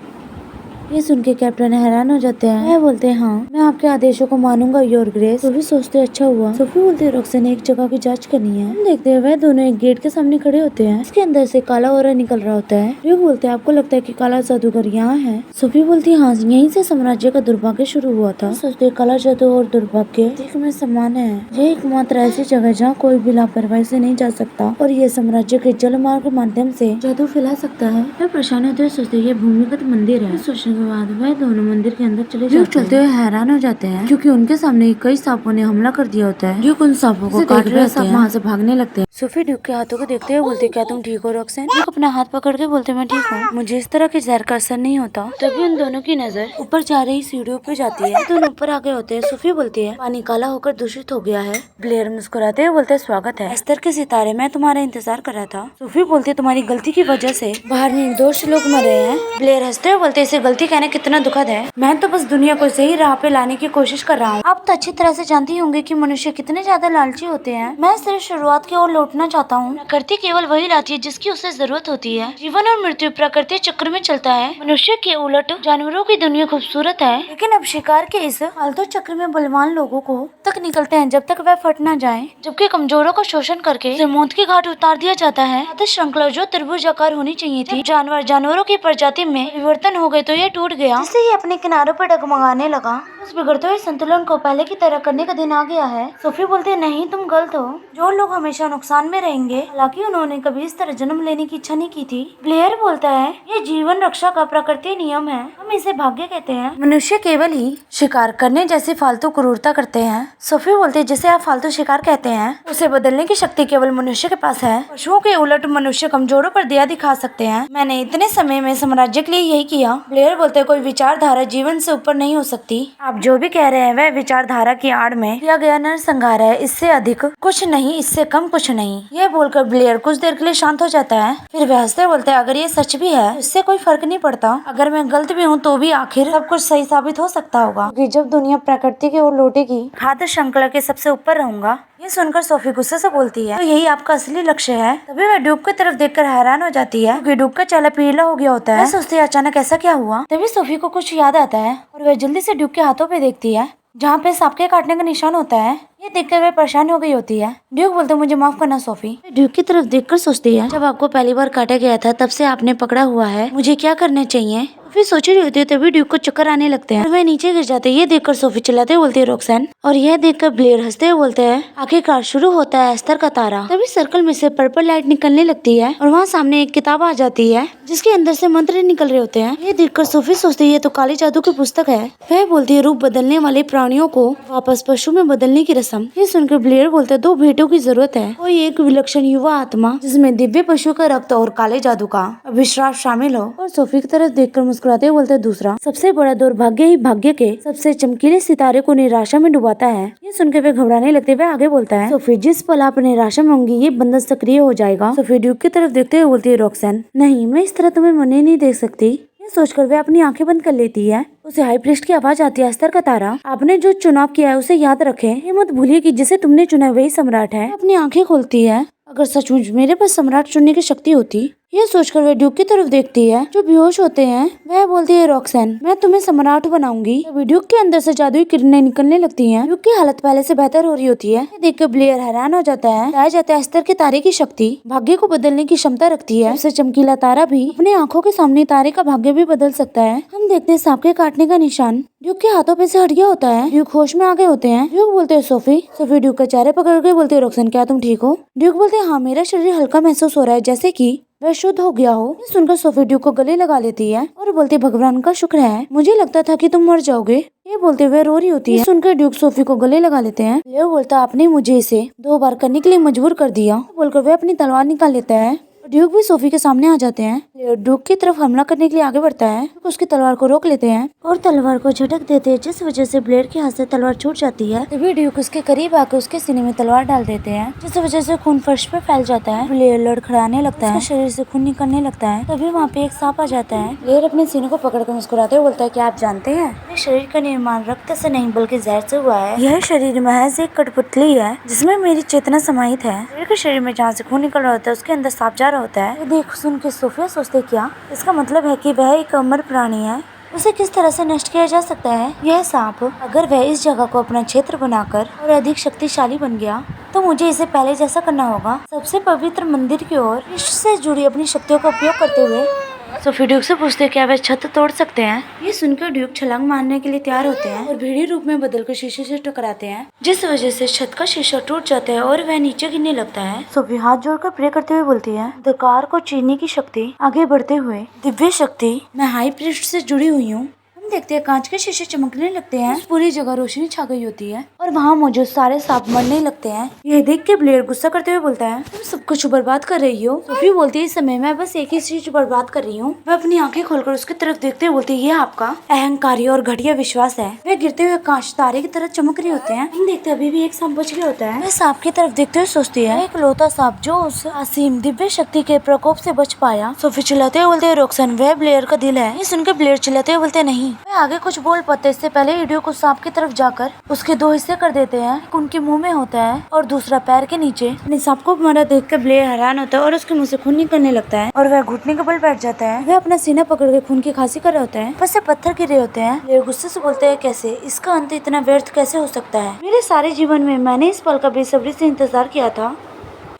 ये सुन के कैप्टन हैरान हो जाते हैं। वह बोलते हैं, हाँ मैं आपके आदेशों को मानूंगा योर ग्रेस। सोफी सोचते, अच्छा हुआ। सोफी बोलते, रॉक्सन एक जगह की जांच करनी है। हम देखते हैं वह दोनों एक गेट के सामने खड़े होते हैं। इसके अंदर से काला ओरा निकल रहा होता है। ड्यूक बोलते हैं, आपको लगता है कि काला जादूगर यहाँ है? सोफी बोलती है, हाँ यहीं से साम्राज्य का दुर्भाग्य शुरू हुआ था। सोचते, काला जादू और दुर्भाग्य एक में समान है। यह एकमात्र ऐसी जगह जहाँ कोई भी लापरवाही से नहीं जा सकता और ये साम्राज्य के जल मार्ग के माध्यम से जादू फैला सकता है। वह परेशान होते हुए सोचते, ये भूमिगत मंदिर है। सोचने के बाद वह दोनों मंदिर के अंदर चले जाते हैं। चलते हुए हैरान हो जाते हैं क्योंकि उनके सामने कई सांपों ने हमला कर दिया होता है। ड्यूक उन सांपों को काट रहे होते हैं। वहाँ से भागने लगते हैं। सोफी ड्यूक के हाथों को देखते हुए बोलते, क्या तुम ठीक हो रॉक्सन? ड्यूक अपना हाथ पकड़ के बोलते, मैं ठीक हूँ, मुझे इस तरह के जहर का असर नहीं होता। तभी उन दोनों की नजर ऊपर जा रही सीढ़ियों पे जाती है। दोनों ऊपर आ गए होते हैं। सोफी बोलती है, पानी काला होकर दूषित हो गया है। ब्लेयर मुस्कुराते हुए बोलते, स्वागत है अस्तर के सितारे, मैं तुम्हारा इंतजार कर रहा था। सोफी बोलती, तुम्हारी गलती की वजह से बाहर निर्दोष लोग मर रहे हैं। ब्लेयर हंसते हुए बोलते, इसे गलती कहना कितना दुखद है। मैं तो बस दुनिया को सही राह पे लाने की कोशिश कर रहा हूँ। आप तो अच्छी तरह से जानती होंगे कि मनुष्य कितने ज्यादा लालची होते हैं। मैं सिर्फ शुरुआत की ओर लौटना चाहता हूँ। प्रकृति केवल वही लाती है जिसकी उसे जरूरत होती है। जीवन और मृत्यु प्रकृति चक्र में चलता है। मनुष्य के उलट जानवरों की दुनिया खूबसूरत है, लेकिन अब शिकार के इस फालतू चक्र में बलवान लोगों को तक निकलते हैं जब तक वह फट न जाए, जबकि कमजोरों को शोषण करके उसे मौत की घाट उतार दिया जाता है। आदर्श श्रृंखला जो त्रिभुजाकार होनी चाहिए थी, जानवरों की प्रजाति में परिवर्तन हो गए तो ये टूट गया। जिससे ही अपने किनारों पर डगमगाने लगा। उस बिगड़ते हुए संतुलन को पहले की तरह करने का दिन आ गया है। सोफी बोलती, नहीं तुम गलत हो। जो लोग हमेशा नुकसान में रहेंगे, हालांकि उन्होंने कभी इस तरह जन्म लेने की इच्छा नहीं की थी। ब्लेयर बोलता है, ये जीवन रक्षा का प्रकृति नियम है, हम इसे भाग्य कहते हैं। मनुष्य केवल ही शिकार करने जैसी फालतू क्रूरता करते हैं। सोफी बोलती है, जिसे आप फालतू शिकार कहते हैं उसे बदलने की शक्ति केवल मनुष्य के पास है। पशुओं के उलट मनुष्य कमजोरों पर दया दिखा सकते हैं। मैंने इतने समय में साम्राज्य के लिए यही किया। ब्लेयर बोलते हैं, कोई विचारधारा जीवन से ऊपर नहीं हो सकती। आप जो भी कह रहे हैं वह विचारधारा की आड़ में किया गया नरसंहार है, इससे अधिक कुछ नहीं, इससे कम कुछ नहीं। ये बोलकर ब्लेयर कुछ देर के लिए शांत हो जाता है। फिर वह हंसते बोलते हैं, अगर ये सच भी है इससे कोई फर्क नहीं पड़ता। अगर मैं गलत भी हूँ तो भी आखिर सब कुछ सही साबित हो सकता होगा, क्योंकि जब दुनिया प्रकृति की ओर लौटेगी, खाद्य श्रृंखला के सबसे ऊपर रहूंगा। ये सुनकर सोफी गुस्से से बोलती है, तो यही आपका असली लक्ष्य है? तभी वह ड्यूक की तरफ देखकर हैरान हो जाती है, क्योंकि ड्यूक का चेहरा पीला हो गया होता है। वह सोचती है, अचानक ऐसा क्या हुआ? तभी सोफी को कुछ याद आता है और वह जल्दी से ड्यूक के हाथों पे देखती है, जहाँ पे सांप के काटने का निशान होता है। ये देखकर वह परेशान हो गई होती है। ड्यूक बोलते, मुझे माफ करना सोफी। ड्यूक की तरफ देखकर सोचती है, जब आपको पहली बार काटा गया था तब से आपने पकड़ा हुआ है, मुझे क्या करना चाहिए? फिर सोच रही होती है तभी ड्यूक को चक्कर आने लगते हैं और वह नीचे गिर जाते हैं। ये देखकर सोफी चिल्लाते हुए बोलती है रॉक्सन, और यह देखकर ब्लेयर हंसते हुए बोलते हैं आखिरकार शुरू होता है एस्तर का तारा। तभी सर्कल में से पर्पल लाइट निकलने लगती है और वहाँ सामने एक किताब आ जाती है जिसके अंदर से मंत्र निकल रहे होते हैं। ये देखकर सोफी सोचती है ये तो काली जादू की पुस्तक है। वह बोलती है रूप बदलने वाले प्राणियों को वापस पशु में बदलने की रस्म। ये सुनकर ब्लेयर बोलते हैं 2 भेंटों की जरूरत है, कोई एक विलक्षण युवा आत्मा जिसमें दिव्य पशु का रक्त और काले जादू का अभिश्राप शामिल हो। और सोफी की तरफ देखकर मुस्कुराते हुए बोलते हैं दूसरा सबसे बड़ा दुर्भाग्य ही भाग्य के सबसे चमकीले सितारे को निराशा में डुबाता है। ये सुनकर वे घबराने लगते हैं। वह आगे बोलता है सोफी जिस पल आप निराशा में होंगी ये बंधन सक्रिय हो जाएगा। सोफी ड्यूक की तरफ देखते हुए बोलती है रॉक्सन, नहीं मैं इस तरह तुम्हें मरने नहीं देख सकती। ये सोचकर वह अपनी आंखें बंद कर लेती है। उसे हाई प्रीस्ट की आवाज आती है एस्तर का तारा, आपने जो चुनाव किया है उसे याद रखें। ये मत भूलिए कि जिसे तुमने चुना है वही सम्राट है। अपनी आंखें खोलती है, अगर सचमुच मेरे पास सम्राट चुनने की शक्ति होती। ये सोचकर वह ड्यूक की तरफ देखती है जो बेहोश होते हैं। वह बोलती है रॉक्सन, मैं तुम्हें सम्राट बनाऊंगी। तभी ड्यूक के अंदर से जादुई किरणें निकलने लगती हैं। ड्यूक की हालत पहले से बेहतर हो रही होती है। ये देखकर ब्लेयर हैरान हो जाता है। बताया जाता है एस्तर के तारे की शक्ति भाग्य को बदलने की क्षमता रखती है। सबसे चमकीला तारा भी अपनी आंखों के सामने तारे का भाग्य भी बदल सकता है। हम देखते हैं सांप के काटने का निशान ड्यूक के हाथों पे से हट गया होता है। ड्यूक होश में आ गए होते हैं। ड्यूक बोलते हैं सोफी। सोफी ड्यूक का चेहरे पकड़ के बोलती है रॉक्सन, क्या तुम ठीक हो? ड्यूक बोलते हैं हाँ, मेरा शरीर हल्का महसूस हो रहा है जैसे कि वह शुद्ध हो गया हो। ये सुनकर सोफी ड्यूक को गले लगा लेती है और बोलती है भगवान का शुक्र है, मुझे लगता था कि तुम मर जाओगे। ये बोलते हुए रो रही होती है। सुनकर ड्यूक सोफी को गले लगा लेते हैं। लेओ बोलता आपने मुझे इसे 2 बार करने के लिए मजबूर कर दिया। बोलकर वह अपनी तलवार निकाल लेता है। ड्यूक भी सोफी के सामने आ जाते हैं। लेओ ड्यूक की तरफ हमला करने के लिए आगे बढ़ता है। उसकी तलवार को रोक लेते हैं और तलवार को झटक देते हैं जिस वजह से ब्लेड के हाथ से तलवार छूट जाती है। तभी ड्यूक उसके करीब आकर उसके सीने में तलवार डाल देते हैं जिस वजह से खून फर्श पे फैल जाता है। ब्लेड लड़खड़ाने लगता है, शरीर से खून निकलने लगता है। तभी वहाँ पे एक सांप आ जाता है। ब्लेड अपने सीने को पकड़कर मुस्कुराते हुए बोलता है क्या आप जानते हैं मेरे शरीर का निर्माण रक्त से नहीं बल्कि जहर से हुआ है। यह शरीर महज एक कठपुतली है जिसमें मेरी चेतना समाहित है। ब्लेड के शरीर में जहाँ से खून निकल रहा होता है उसके अंदर सांप जा रहा होता है। देख सुन के सोफिया सोचते क्या इसका मतलब है कि वह एक अमर प्राणी है, उसे किस तरह से नष्ट किया जा सकता है। यह सांप अगर वह इस जगह को अपना क्षेत्र बनाकर और अधिक शक्तिशाली बन गया तो मुझे इसे पहले जैसा करना होगा, सबसे पवित्र मंदिर की ओर इष्ट से जुड़ी अपनी शक्तियों का उपयोग करते हुए। सोफी ड्यूक से पूछते क्या वह छत तोड़ सकते हैं। ये सुनकर ड्यूक छलांग मारने के लिए तैयार होते हैं और भेड़िए रूप में बदलकर शीशे से टकराते हैं जिस वजह से छत का शीशा टूट जाता है और वह नीचे गिरने लगता है। सोफी हाथ जोड़कर प्रे करते हुए बोलती है अंधकार को चीरने की शक्ति, आगे बढ़ते हुए दिव्य शक्ति, मैं हाई प्रीस्ट से जुड़ी हुई हूँ। हम देखते हैं कांच के शीशे चमकने लगते हैं, पूरी जगह रोशनी छा गई होती है और वहाँ मौजूद सारे सांप मरने लगते हैं। यह देख के ब्लेड गुस्सा करते हुए बोलता है तुम सब कुछ बर्बाद कर रही हो। सोफी बोलती है इस समय मैं बस एक ही चीज बर्बाद कर रही हूँ। वह अपनी आंखें खोलकर उसकी तरफ देखते हुए बोलती है ये आपका अहंकारी और घटिया विश्वास है। वह गिरते हुए कांच तारे की तरह चमक रहे होते हैं। हम देखते अभी भी एक सांप बच गया होता है। वह सांप की तरफ देखते हुए सोचती है एक लौता सांप जो उस असीम दिव्य शक्ति के प्रकोप से बच पाया। सोफी चिल्लाते हुए बोलते है रॉक्सन वह ब्लेयर का दिल है। ये सुनकर ब्लेयर चिल्लाते हुए बोलते नहीं। वह आगे कुछ बोल पाते इससे पहले ईडियो को सांप की तरफ जाकर उसके 2 हिस्से कर देते हैं। एक उनके मुंह में होता है और दूसरा पैर के नीचे। अपने सांप को मारा देखकर ब्लेयर हैरान होता है और उसके मुंह से खून निकलने लगता है और वह घुटने के बल बैठ जाता है। वह अपना सीना पकड़ के खून की खांसी कर रहे होते हैं, ऊपर से पत्थर गिरे होते हैं। ब्लेयर गुस्से से बोलते हैं कैसे इसका अंत इतना व्यर्थ कैसे हो सकता है। मेरे सारे जीवन में मैंने इस पल का बेसब्री से इंतजार किया था।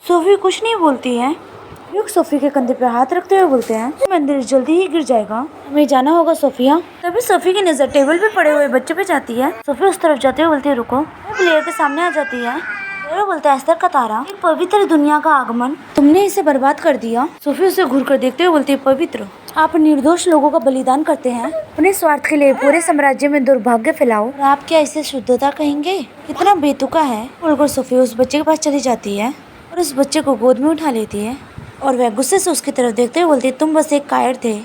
सोफी कुछ नहीं बोलती है। ड्यूक सोफी के कंधे पे हाथ रखते हुए बोलते हैं मंदिर जल्दी ही गिर जाएगा, हमें जाना होगा सोफिया। तभी सोफी की नजर टेबल पे पड़े हुए बच्चे पे जाती है। सोफी उस तरफ जाते हुए बोलती है रुको। वो ब्लेयर के सामने आ जाती है। ब्लेयर बोलता है एस्तर का तारा, एक पवित्र दुनिया का आगमन, तुमने इसे बर्बाद कर दिया। सोफी उसे घूर कर देखते हुए बोलती है पवित्र, आप निर्दोष लोगों का बलिदान करते हैं अपने स्वार्थ के लिए, पूरे साम्राज्य में दुर्भाग्य फैलाओ और आप क्या इसे शुद्धता कहेंगे, कितना बेतुका है। बोलकर सोफी उस बच्चे के पास चली जाती है और उस बच्चे को गोद में उठा लेती है और वह गुस्से से उसकी तरफ देखते हुए बोलती है तुम बस एक कायर थे,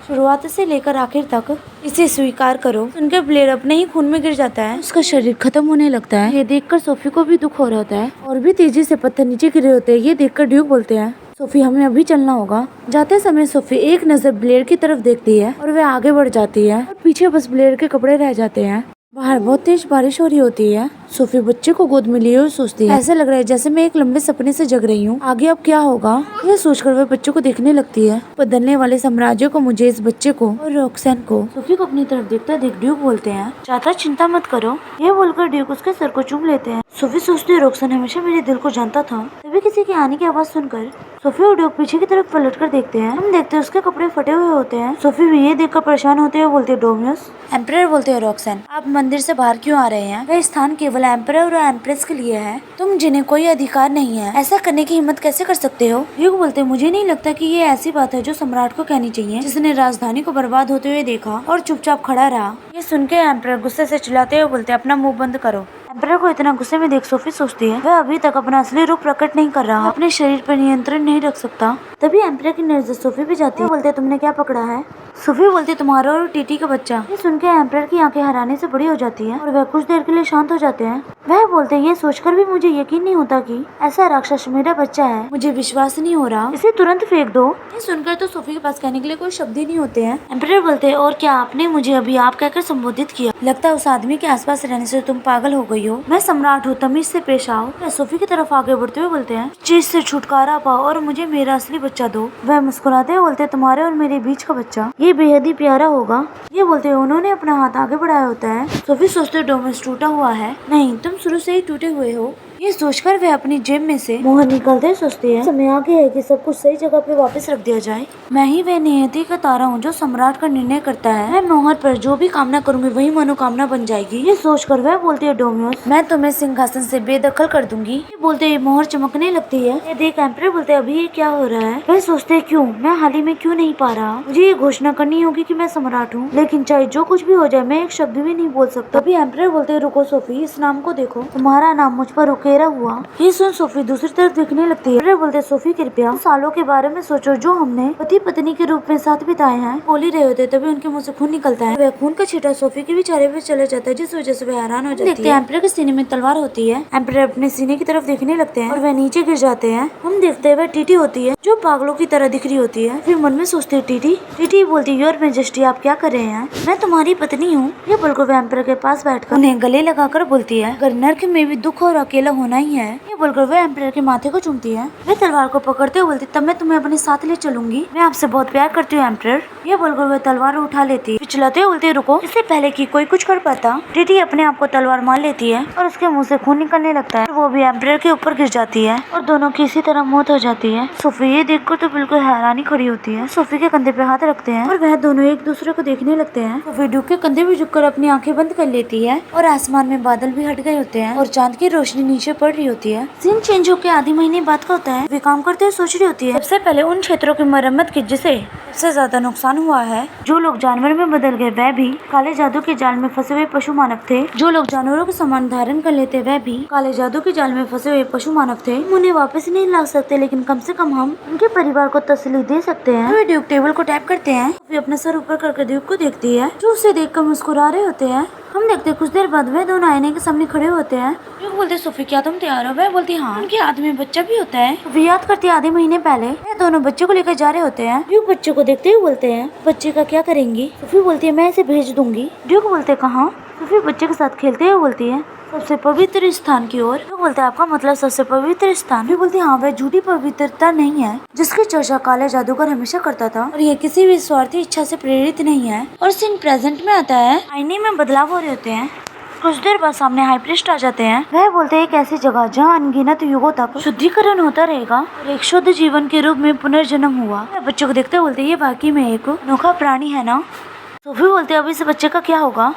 शुरुआत से लेकर आखिर तक इसे स्वीकार करो। उनके ब्लेयर अपने ही खून में गिर जाता है, उसका शरीर खत्म होने लगता है। ये देखकर सोफी को भी दुख हो रहा होता है और भी तेजी से पत्थर नीचे गिरे होते हैं। ये देखकर ड्यूक बोलते हैं सोफी हमें अभी चलना होगा। जाते समय सोफी एक नजर ब्लेयर की तरफ देखती है और वह आगे बढ़ जाती है और पीछे बस ब्लेयर के कपड़े रह जाते हैं। बाहर बहुत तेज बारिश हो रही होती है। सोफी बच्चे को गोद में लिए हुए सोचती है, ऐसा लग रहा है जैसे मैं एक लंबे सपने से जग रही हूँ। आगे अब क्या होगा, यह सोचकर वह बच्चे को देखने लगती है। बदलने वाले साम्राज्य को, मुझे, इस बच्चे को और रॉक्सन को। सोफी को अपनी तरफ देखता देख ड्यूक बोलते हैं, चाचा चिंता मत करो। यह बोलकर ड्यूक उसके सर को चूम लेते हैं। सोफी सोचती है रॉक्सन हमेशा मेरे दिल को जानता था। तभी किसी के आने की आवाज सुनकर सोफी और ड्यूक पीछे की तरफ पलट कर देखते हैं। हम देखते हैं उसके कपड़े फटे हुए होते हैं। सोफी भी ये देखकर परेशान होते हुए बोलती है, डोमियस। एम्परर बोलते हैं, रॉक्सन आप मंदिर से बाहर क्यों आ रहे हैं? वह स्थान केवल एम्परर और एम्प्रेस के लिए है, तुम जिन्हें कोई अधिकार नहीं है। ऐसा करने की हिम्मत कैसे कर सकते हो? ड्यूक बोलते हैं, मुझे नहीं लगता कि ये ऐसी बात है जो सम्राट को कहनी चाहिए, जिसने राजधानी को बर्बाद होते हुए देखा और चुपचाप खड़ा रहा। ये सुन के एम्परर गुस्से से चिल्लाते हुए बोलते हैं, अपना मुंह बंद करो। एम्परर को इतना गुस्से में देख सोफी सोचती है, वह अभी तक अपना असली रूप प्रकट नहीं कर रहा, अपने शरीर पर नियंत्रण नहीं रख सकता। तभी एम्परर की नजर सोफी पे जाती है। बोलते हैं, तुमने क्या पकड़ा है? सोफी बोलती है, तुम्हारा और टीटी का बच्चा। ये सुन के एम्परर की आंखें हैरानी से बड़ी हो जाती है और वह कुछ देर के लिए शांत हो जाते हैं। वह बोलते हैं, ये सोचकर भी मुझे यकीन नहीं होता कि ऐसा राक्षस मेरा बच्चा है, मुझे विश्वास नहीं हो रहा, इसे तुरंत फेंक दो। ये सुनकर तो सोफी के पास कहने के लिए कोई शब्द ही नहीं होते हैं। एम्परर बोलते हैं, और क्या आपने मुझे अभी आप कहकर संबोधित किया? लगता है उस आदमी के आसपास रहने से तुम पागल हो गई हो। मैं सम्राट हूँ, तमीज से पेश आओ। वह सोफी की तरफ आगे बढ़ते हुए बोलते हैं, चीज से छुटकारा पाओ और मुझे मेरा असली बच्चा दो। वह मुस्कुराते हुए बोलते हैं, तुम्हारे और मेरे बीच का बच्चा ये बेहद ही प्यारा होगा। ये बोलते हैं, उन्होंने अपना हाथ आगे बढ़ाया होता है। सोफी सोचते हो डोमिस टूटा हुआ है। नहीं, तुम शुरू से ही टूटे हुए हो। ये सोचकर वह अपनी जेब में से मोहर निकालते सोचती है, समय आ गया है कि सब कुछ सही जगह पे वापस रख दिया जाए। मैं ही वह नियति का तारा हूँ जो सम्राट का निर्णय करता है। मैं मोहर पर जो भी कामना करूंगी वही मनोकामना बन जाएगी। ये सोचकर वह बोलती है, डोमियोस मैं तुम्हें सिंहासन से बेदखल कर दूंगी। ये बोलते ही मोहर चमकने लगती है। ये देख एम्परर बोलते अभी ये क्या हो रहा है? वह सोचते है, क्यों मैं हाल ही में क्यों नहीं पा रहा? मुझे ये घोषणा करनी होगी कि मैं सम्राट हूँ, लेकिन चाहे जो कुछ भी हो जाए मैं एक शब्द भी नहीं बोल सकता। तभी एम्परर बोलते हैं, रुको सोफी, इस नाम को देखो, तुम्हारा नाम मुझ पर उकेरा हुआ। ये सुन सोफी दूसरी तरफ देखने लगती है। बोलते सोफी कृपया सालों के बारे में सोचो जो हमने पति पत्नी के रूप में साथ बिताए हैं। बोल ही रहे होते तभी उनके मुंह से खून निकलता है। वह खून का छींटा सोफी के भी चेहरे पे चले जाता है, जिस वजह से वह हैरान हो जाती है। एम्परर के सीने में तलवार होती है। एम्परर अपने सीने की तरफ देखने लगते हैं और वह नीचे गिर जाते हैं। हम देखते हैं वह टीटी होती है जो पागलों की तरह दिख रही होती है। फिर मन में सोचते है, टीटी टीटी बोलती है, योर मेजेस्टी आप क्या कर रहे हैं? मैं तुम्हारी पत्नी हूँ। ये बोलकर वह एम्परर के पास बैठकर उन्हें गले लगाकर बोलती है, अगर नर्क में भी दुख और अकेला होना ही है। ये बोलकर वह एम्परर के माथे को चूमती है। वह तलवार को पकड़ते हुए बोलती, तब मैं तुम्हें अपने साथ ले चलूंगी। मैं आपसे बहुत प्यार करती हूँ एम्परर। ये बोलकर वह तलवार उठा लेती है। चिल्लाते हुए बोलती, रुको, इससे पहले कि कोई कुछ कर पाता टीटी अपने आप को तलवार मार लेती है और उसके मुंह से खून निकलने लगता है। वो भी एम्परर के ऊपर गिर जाती है और दोनों की इसी तरह मौत हो जाती है। सोफी ये देखकर तो बिल्कुल हैरानी खड़ी होती है। सोफी के कंधे पे हाथ रखते हैं और वह दोनों एक दूसरे को देखने लगते हैं। सोफी ड्यूक के कंधे पे झुककर अपनी आंखें बंद कर लेती है और आसमान में बादल भी हट गए होते हैं और चांद की रोशनी नीचे पड़ रही होती है। सीन चेंज होकर आधे महीने बाद का होता है। वे काम करते हुए सोच रही होती है, सबसे पहले उन क्षेत्रों की मरम्मत की जिसे सबसे ज्यादा नुकसान हुआ है। जो लोग जानवर में बदल गए वह भी काले जादू के जाल में फंसे हुए पशु मानव थे। जो लोग जानवरों के समान धारण कर लेते वह भी काले जादू के जाल में फंसे हुए पशु मानव थे। हम उन्हें वापस नहीं ला सकते, लेकिन कम से कम हम उनके परिवार को तसल्ली दे सकते हैं। वे ड्यूक टेबल को टैप करते हैं। वे अपना सर ऊपर करके ड्यूक को देखती है जो उसे देखकर मुस्कुरा रहे होते हैं। हम देखते कुछ देर बाद वे दोनों आईने के सामने खड़े होते हैं। ड्यूक बोलते, सोफी क्या तुम तैयार हो? वह बोलती, हाँ। उनके हाथ में बच्चा भी होता है। वे याद करती है आधे महीने पहले वे दोनों बच्चे को लेकर जा रहे होते हैं। ड्यूक बच्चे को देखते हुए बोलते हैं, बच्चे का क्या करेंगी? सोफी बोलती है, मैं इसे भेज दूंगी। ड्यूक बोलते, कहाँ? सोफी बच्चे के साथ खेलते हुए बोलती है, सबसे पवित्र स्थान की ओर। ड्यूक बोलते, आपका मतलब सबसे पवित्र स्थान? ड्यूक बोलती, हाँ, वह झूठी पवित्रता नहीं है जिसकी चर्चा काले जादूगर हमेशा करता था, और ये किसी भी स्वार्थी इच्छा से प्रेरित नहीं है। और सीन प्रेजेंट में आता है। आईने में बदलाव हो रहे होते हैं। कुछ देर बाद सामने हाई प्रीस्ट आ जाते हैं। वह बोलते हैं, एक ऐसी जगह जहाँ अनगिनत युगों तक शुद्धिकरण होता रहेगा और एक शुद्ध जीवन के रूप में पुनर्जन्म हुआ। वह बच्चों को देखते बोलते, ये वाकई में एक अनोखा प्राणी है ना? सोफी बोलते, अब इस बच्चे का क्या होगा?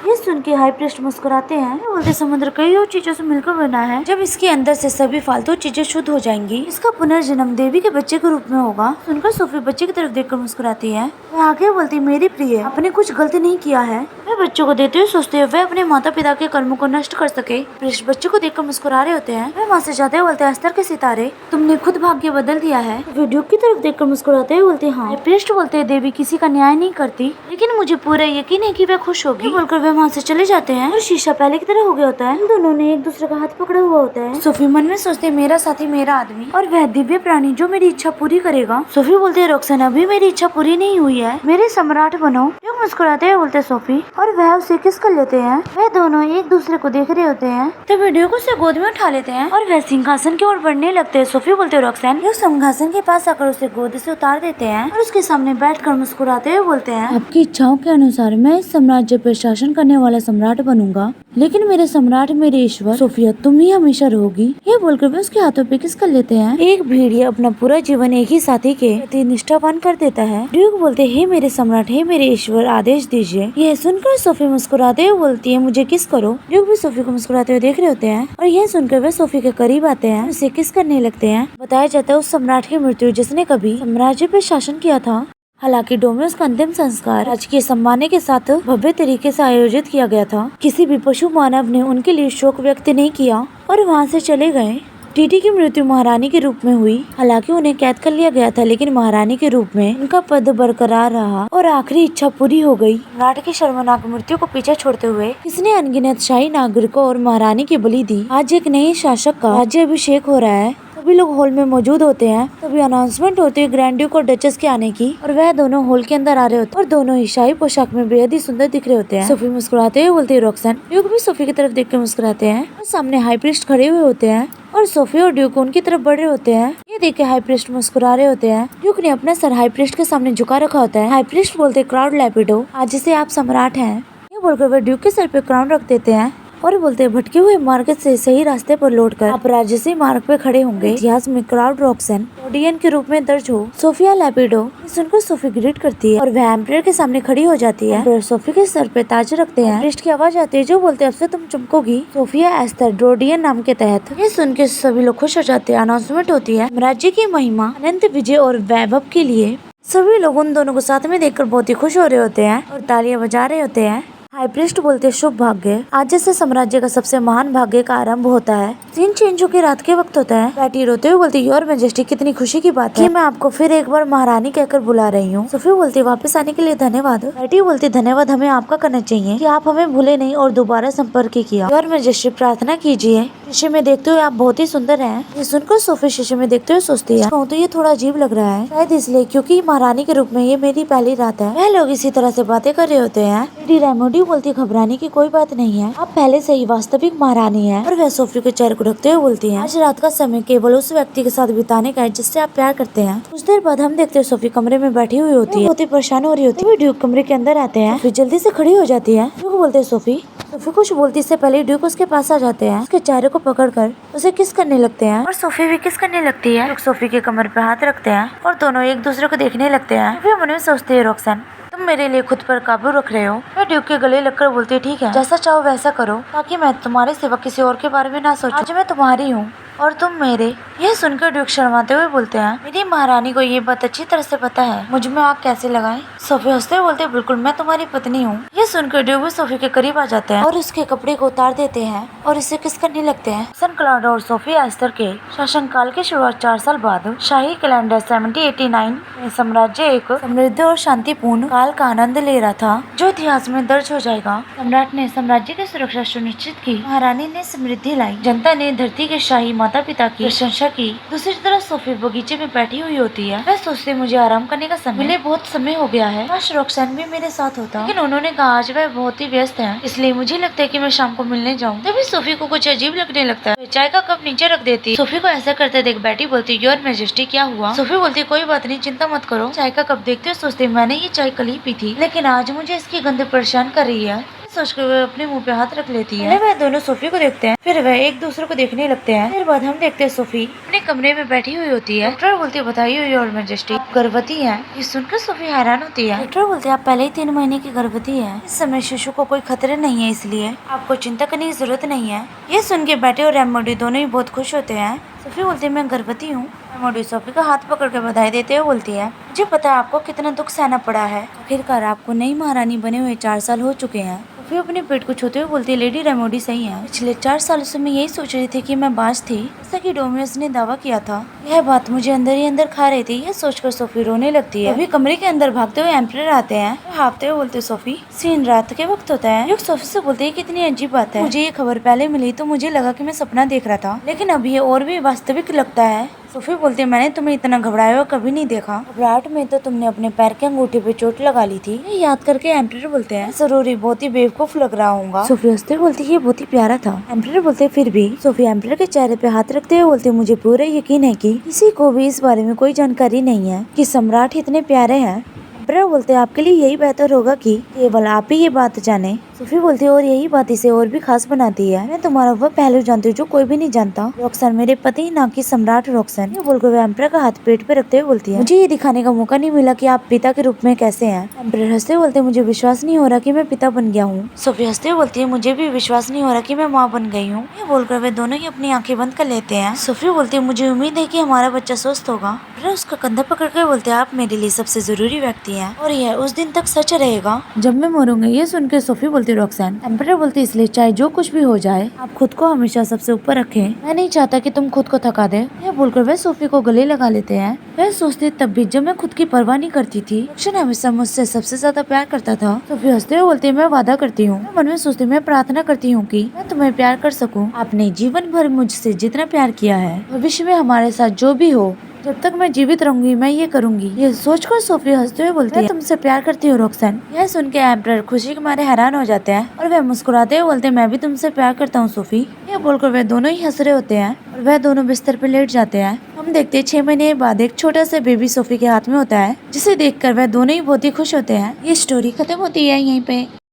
ये सुन के हाई प्रीस्ट मुस्कुराते हैं। बोलते, समुद्र कई और चीजों से मिलकर बना है। जब इसके अंदर से सभी फालतू चीजें शुद्ध हो जाएंगी, इसका पुनर्जन्म देवी के बच्चे के रूप में होगा। सुनकर सोफी बच्चे की तरफ देखकर मुस्कुराती है। वह आगे बोलती, मेरी प्रिय, आपने कुछ गलती नहीं किया है। वह बच्चों को देते हुए सोचते हैं वह अपने माता पिता के कर्मों को नष्ट कर सके। प्रीस्ट बच्चे को देखकर मुस्कुरा रहे होते हैं। वह वहाँ से जाते हुए बोलते, अस्तर के सितारे, तुमने खुद भाग्य बदल दिया है। वीडियो की तरफ देखकर मुस्कुराते हुए बोलते, हाँ। प्रीस्ट बोलते, देवी किसी का न्याय नहीं करती, लेकिन मुझे पूरा यकीन है कि वह खुश होगी। बोलकर वह वहाँ से चले जाते हैं और शीशा पहले की तरह हो गया होता है। इन दोनों ने एक दूसरे का हाथ पकड़ा हुआ होता है। सोफी मन में सोचती है मेरा साथी मेरा आदमी और वह दिव्य प्राणी जो मेरी इच्छा पूरी करेगा। सोफी बोलती है रोक्सन अभी मेरी इच्छा पूरी नहीं हुई है, मेरे सम्राट बनो। ड्यूक मुस्कुराते हुए बोलते सोफी और वह उसे किस कर लेते हैं। वह दोनों एक दूसरे को देख रहे होते हैं तभी ड्यूक उसे गोद में उठा लेते हैं और वह सिंहासन की ओर बढ़ने लगते हैं। सोफी बोलते रोक्सन ड्यूक सिंहासन के पास आकर उसे गोद से उतार देते हैं और उसके सामने बैठकर मुस्कुराते हुए बोलते हैं आपकी इच्छाओं के अनुसार मैं इस साम्राज्य पर शासन करने वाला सम्राट बनूंगा, लेकिन मेरे सम्राट मेरे ईश्वर सोफिया तुम ही हमेशा रहोगी। ये बोलकर वे उसके हाथों पे किस कर लेते हैं। एक भेड़िया अपना पूरा जीवन एक ही साथी के प्रति निष्ठावान कर देता है। ड्यूक बोलते हे मेरे सम्राट हे मेरे ईश्वर आदेश दीजिए। यह सुनकर सोफी मुस्कुराते हुए बोलती है मुझे किस करो। ड्यूक भी सोफी को मुस्कुराते हुए देख रहे होते हैं और यह सुनकर वे सोफी के करीब आते हैं, उसे किस करने लगते हैं। बताया जाता है उस सम्राट की मृत्यु जिसने कभी साम्राज्य पे शासन किया था। हालांकि डोम में उसका अंतिम संस्कार राजकीय सम्मान के साथ भव्य तरीके से आयोजित किया गया था। किसी भी पशु मानव ने उनके लिए शोक व्यक्त नहीं किया और वहां से चले गए। टीटी की मृत्यु महारानी के रूप में हुई। हालांकि उन्हें कैद कर लिया गया था, लेकिन महारानी के रूप में उनका पद बरकरार रहा और आखिरी इच्छा पूरी हो गई। सम्राट की शर्मनाक मृत्यु को पीछे छोड़ते हुए किसने अनगिनत शाही नागरिकों और महारानी की बलि दी। आज एक नए शासक का राज्य अभिषेक हो रहा है। सभी लोग हॉल में मौजूद होते हैं। तभी अनाउंसमेंट होती है ग्रैंड ड्यूक और डचेस के आने की और वह दोनों हॉल के अंदर आ रहे होते हैं और दोनों ही शाही पोशाक में बेहद ही सुंदर दिख रहे होते हैं। सोफी मुस्कुराते हुए बोलती है रोक्सन। ड्यूक भी सोफी की तरफ देख के मुस्कुराते हैं और सामने हाई प्रीस्ट खड़े हुए होते हैं और सोफी और ड्यूक उनकी तरफ बढ़ रहे होते हैं। ये देख के हाई प्रीस्ट मुस्कुरा रहे होते हैं। ड्यूक ने अपना सर हाई प्रीस्ट के सामने झुका रखा होता है। हाई प्रीस्ट बोलते क्राउड लैपिडो आज से आप सम्राट हैं। ये बोलकर वे ड्यूक के सर पे क्राउन रख देते हैं और बोलते हैं भटके हुए मार्ग से सही रास्ते पर लौटकर आप राजसी मार्ग पे खड़े होंगे। इतिहास में क्राउड रोक्सन ओडियन के रूप में दर्ज हो। सोफिया लैपिडो सुनकर सोफी ग्रीट करती है और वह एम्परर के सामने खड़ी हो जाती है। एम्परर सोफी के सर पे ताज रखते हैं। प्रीस्ट की आवाज आती है जो बोलते हैं अब से तुम चमकोगी सोफिया एस्थर ड्रोडियन नाम के तहत। ये सुन के सभी लोग खुश हो जाते हैं। अनाउंसमेंट होती है राज्य की महिमा अनंत विजय और वैभव के लिए। सभी लोग उन दोनों को साथ में देखकर बहुत ही खुश हो रहे होते हैं और तालियां बजा रहे होते हैं। हाई प्रीस्ट बोलते शुभ भाग्य आज से साम्राज्य का सबसे महान भाग्य का आरंभ होता है। सीन चेंज होकर रात के वक्त होता है। बैटी रोते हुए बोलती योर मैजेस्टी कितनी खुशी की बात है कि मैं आपको फिर एक बार महारानी कहकर बुला रही हूँ। सोफी बोलती वापस आने के लिए धन्यवाद। बैटी बोलती धन्यवाद हमें आपका करना चाहिए कि आप हमें भूले नहीं और दोबारा संपर्क किया। योर मैजेस्टी प्रार्थना कीजिए शीशे में देखते हुए आप बहुत ही सुंदर हैं। ये सुनकर सोफी शीशे में देखते हुए सोचती है तो ये थोड़ा अजीब लग रहा है, शायद इसलिए क्योंकि महारानी के रूप में ये मेरी पहली रात है। वह लोग इसी तरह से बातें कर रहे होते हैं। लेडी रेमोडी बोलती घबराने की कोई बात नहीं है, आप पहले से ही वास्तविक महारानी है। और वह सोफी के चेहरे को ढकते हुए बोलती है आज रात का समय केवल उस व्यक्ति के साथ बिताने का है जिससे आप प्यार करते हैं। कुछ देर बाद हम देखते हैं सोफी कमरे में बैठी हुई होती है, बहुत ही परेशान हो रही होती है। ड्यूक कमरे के अंदर आते हैं। जल्दी से खड़ी हो जाती है। ड्यूक बोलते हैं सोफी कुछ बोलती से पहले ड्यूक उसके पास आ जाते हैं। उसके चेहरे को पकड़कर उसे किस करने लगते हैं और सोफी भी किस करने लगती है। ड्यूक सोफी के कमर पे हाथ रखते हैं और दोनों एक दूसरे को देखने लगते हैं। फिर मन में सोचते हैं रोक्सन तुम मेरे लिए खुद पर काबू रख रहे हो। मैं ड्यूक के गले लगकर बोलती है ठीक है जैसा चाहो वैसा करो, ताकि मैं तुम्हारे सिवा किसी और के बारे में ना सोचूं। आज मैं तुम्हारी हूँ और तुम मेरे। यह सुनकर ड्यूक शर्माते हुए बोलते हैं मेरी महारानी को ये बात अच्छी तरह से पता है मुझ में आग कैसे लगाएं। सोफी हंसते हुए बोलते बिल्कुल मैं तुम्हारी पत्नी हूँ। यह सुनकर ड्यूक भी सोफी के करीब आ जाते हैं और उसके कपड़े को उतार देते हैं और इसे किस करने लगते हैं। सन क्लाउड और सोफी एस्थर के शासनकाल की शुरुआत 4 साल बाद शाही कैलेंडर 1789 में साम्राज्य एक समृद्ध और शांतिपूर्ण काल का आनंद ले रहा था जो इतिहास में दर्ज हो जाएगा। सम्राट ने साम्राज्य की सुरक्षा सुनिश्चित की, महारानी ने समृद्धि लाई, जनता ने धरती के शाही माता पिता की प्रशंसा की। दूसरी तरफ सोफी बगीचे में बैठी हुई होती है। वह सोचती मुझे आराम करने का समय मिले, बहुत समय हो गया है। काश रोक्सन भी मेरे साथ होता, लेकिन उन्होंने कहा आज वह बहुत ही व्यस्त है, इसलिए मुझे लगता है कि मैं शाम को मिलने जाऊँ। तभी सोफी को कुछ अजीब लगने लगता है। चाय का कप नीचे रख देती। सोफी को ऐसा करते देख बैठी बोलती योर मैजेस्टी क्या हुआ। सोफी बोलती कोई बात नहीं चिंता मत करो। चाय का कप देखते हुए सोचती मैंने ये चाय कल ही पी थी, लेकिन आज मुझे इसकी गंध परेशान कर रही है। सोचकर वह अपने मुंह पे हाथ रख लेती है। वह दोनों सोफी को देखते हैं, फिर वह एक दूसरे को देखने लगते हैं। फिर बाद हम देखते हैं सोफी अपने कमरे में बैठी हुई होती है। डॉक्टर बोलती है बताइए योर मैजेस्टी आप गर्भवती है। ये सुनकर सोफी हैरान होती है। डॉक्टर बोलते हैं आप पहले ही 3 महीने की गर्भवती है, इस समय शिशु को कोई खतरे नहीं है, इसलिए आपको चिंता करने की जरूरत नहीं है। ये सुन के बैठे और रेमोडी दोनों ही बहुत खुश होते हैं। सोफी बोलती है मैं गर्भवती हूँ। रेमोडी सोफी का हाथ पकड़ के बधाई देते हुए बोलती है मुझे पता है आपको कितना दुख सहना पड़ा है, आखिरकार आपको नई महारानी बने हुए 4 साल हो चुके हैं। सोफी अपने पेट को छूते हुए बोलती है, लेडी रेमोडी सही है। पिछले 4 सालों से मैं यही सोच रही थी कि मैं बाज थी, जैसा कि डोमिनस ने दावा किया था। यह बात मुझे अंदर ही अंदर खा रही थी। यह सोचकर सोफी रोने लगती है। अभी कमरे के अंदर भागते हुए एम्परर आते हैं। हाँफते हुए बोलते, सोफी सीन रात के वक्त होता है। युग सोफी से बोलते है, कितनी अजीब बात है, मुझे ये खबर पहले मिली तो मुझे लगा कि मैं सपना देख रहा था, लेकिन अब ये और भी वास्तविक लगता है। सोफी बोलती है, मैंने तुम्हें इतना घबराया हुआ कभी नहीं देखा। घबराहट में तो तुमने अपने पैर के अंगूठे पे चोट लगा ली थी। ये याद करके एम्परर बोलते हैं, जरूर ही बहुत ही बेवकूफ लग रहा होगा। सोफी हंसते बोलती है, ये बहुत ही प्यारा था। एम्परर बोलते फिर भी। सोफी एम्परर के चेहरे पे हाथ रखते हुए बोलती है, मुझे पूरा यकीन है कि किसी को भी इस बारे में कोई जानकारी नहीं है कि सम्राट इतने प्यारे हैं। एम्परर बोलते हैं, आपके लिए यही बेहतर होगा कि केवल आप ही ये बात जाने। सोफी बोलती है, और यही बात इसे और भी खास बनाती है। मैं तुम्हारा वह पहलू जानती हूँ जो कोई भी नहीं जानता। रॉक्सन मेरे पति ना कि सम्राट रॉक्सन। ये बोलकर वह एम्परर का हाथ पेट पे रखते हुए बोलती है, मुझे ये दिखाने का मौका नहीं मिला कि आप पिता के रूप में कैसे हैं। एम्परर हंसते बोलते, मुझे विश्वास नहीं हो रहा कि मैं पिता बन गया हूँ। सोफी हंसते बोलती है, मुझे भी विश्वास नहीं हो रहा कि मैं माँ बन गई हूँ। ये बोलकर वे दोनों ही अपनी आंखें बंद कर लेते हैं। सोफी बोलती है, मुझे उम्मीद है कि हमारा बच्चा स्वस्थ होगा। एम्परर उसका कंधा पकड़ कर बोलते हैं, आप मेरे लिए सबसे जरूरी व्यक्ति हैं और यह उस दिन तक सच रहेगा जब मैं मरूंगा। ये सुनकर सोफी बोलती है, रॉक्सन। एम्परर बोलती है, इसलिए चाहे जो कुछ भी हो जाए आप खुद को हमेशा सबसे ऊपर रखें। मैं नहीं चाहता कि तुम खुद को थका दे। यह बोलकर वे सोफी को गले लगा लेते हैं। वह सोचते तब भी जब मैं खुद की परवाह नहीं करती थी, रॉक्सन हमेशा मुझसे सबसे ज्यादा प्यार करता था। सोफी हंसते हुए बोलती है, मैं वादा करती हूँ। मन में सोचती मैं प्रार्थना करती हूँ कि मैं तुम्हें प्यार कर सकूँ। आपने जीवन भर मुझसे जितना प्यार किया है, भविष्य में हमारे साथ जो भी हो, जब तक मैं जीवित रहूंगी मैं ये करूंगी। ये सोचकर सोफी हंसते हुए बोलती है, मैं तुमसे प्यार करती हूँ रॉक्सन। यह सुन के एम्परर खुशी के मारे हैरान हो जाते हैं और वह मुस्कुराते हुए बोलते हैं, मैं भी तुमसे प्यार करता हूँ सोफी। यह बोलकर वह दोनों ही हंस रहे होते हैं और वह दोनों बिस्तर पे लेट जाते हैं। हम देखते हैं 6 महीने बाद एक छोटा सा बेबी सोफी के हाथ में होता है, जिसे देखकर वह दोनों ही बहुत ही खुश होते हैं। ये स्टोरी खत्म होती है यहीं पे।